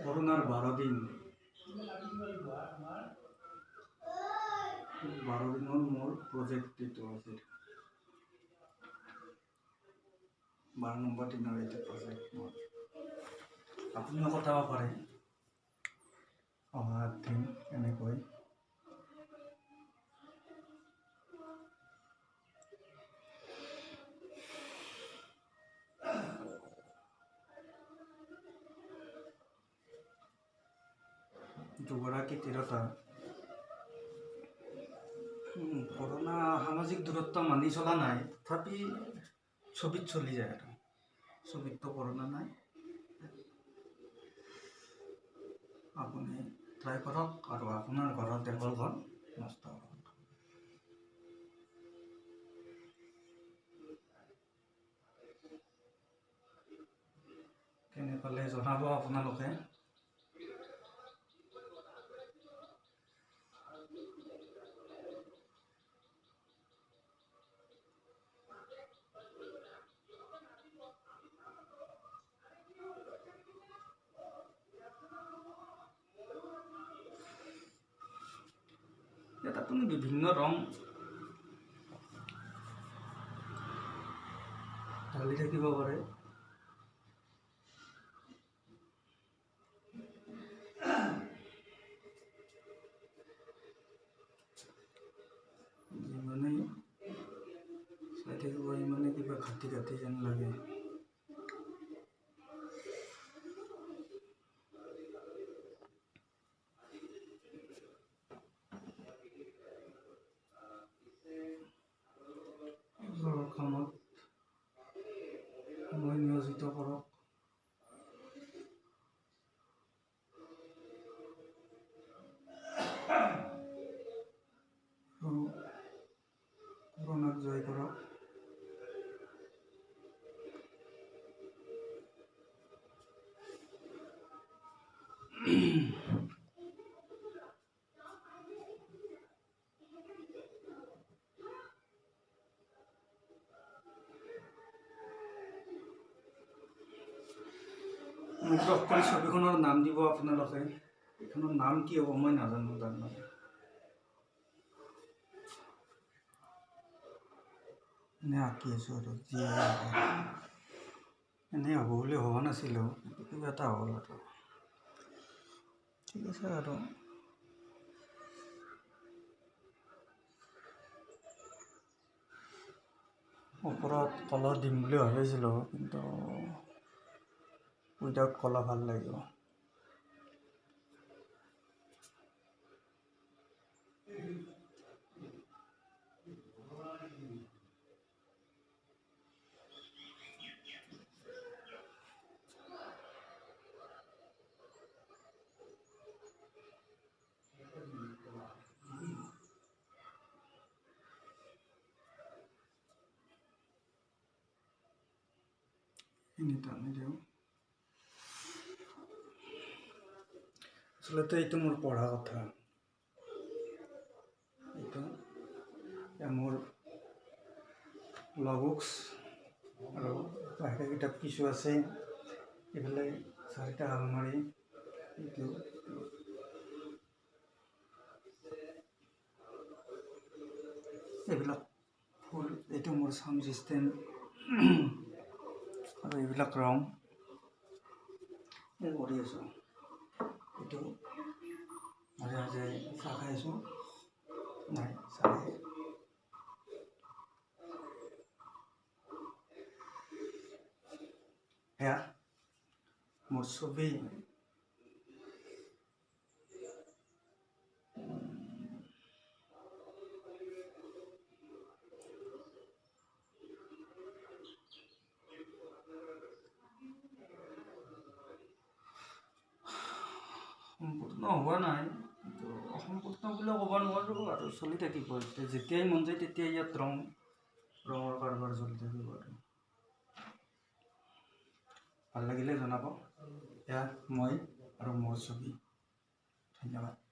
কৰোনাৰ 12 দিন 12 দিনৰ মোৰ প্ৰজেক্ট এইটো আছে 12 নম্বৰ দিনৰ এইটো প্ৰজেক্ট মোৰ আপুনিও কটাব পাৰে অহা দিন এনেকৈ দুগৰাকী তিৰোতা কৰোনা সামাজিক দূৰত্ব মানি চলা নাই তথাপি ছবিত চলি যায় আৰু ছবিততো কৰোনা নাই আপুনি ট্ৰাই কৰক আৰু আপোনাৰ ঘৰৰ দেৱালখন নষ্ট কৰক কেনে পালে জনাব আপোনালোকে ইয়াত আপুনি বিভিন্ন ৰং ঢালি থাকিব পাৰে যিমানে চাই থাকিব ইমানে কিবা ঘাটি ঘাটি যেন লাগে কামত সময় নিয়োজিত কৰক আৰু কৰোনাক জয় কৰক অনুগ্ৰহ কৰি ছবিখনৰ নাম দিব আপোনালোকে এইখনৰ নাম কি হ'ব মই নাজানো তাৰমানে এনে আঁকি আছোঁ আৰু যি এনে হ'ব বুলি ভবা নাছিলোঁ কিবা এটা হ'ল আৰু ঠিক আছে আৰু ওপৰত কলহ দিম বুলি ভাবিছিলোঁ কিন্তু উইদাউট কলহ ভাল লাগিব টানি দিওঁ আচলতে এইটো মোৰ পঢ়া কথা এইটো মোৰ লগবুকছ আৰু বাহিৰা কিতাপ কিছু আছে এইফালে 4টা আলমাৰি এইটো এইবিলাক ফুল এইটো মোৰ সাউণ্ড চিষ্টেম আৰু এইবিলাক ৰং এই কৰি আছোঁ এইটো মাজে মাজে চাহ খাই আছোঁ নাই চাহ এয়া মোৰ ছবি সম্পূৰ্ণ হোৱা নাই, কিন্তু অসম্পূৰ্ণ বুলিও ক'ব নোৱাৰোঁ আৰু চলি থাকিব। যেতিয়াই মন যায় তেতিয়াই ইয়াত ৰঙৰ কাৰবাৰ চলি থাকিব আৰু। ভাল লাগিলে জনাব। এয়া মই আৰু মোৰ ছবি। ধন্যবাদ।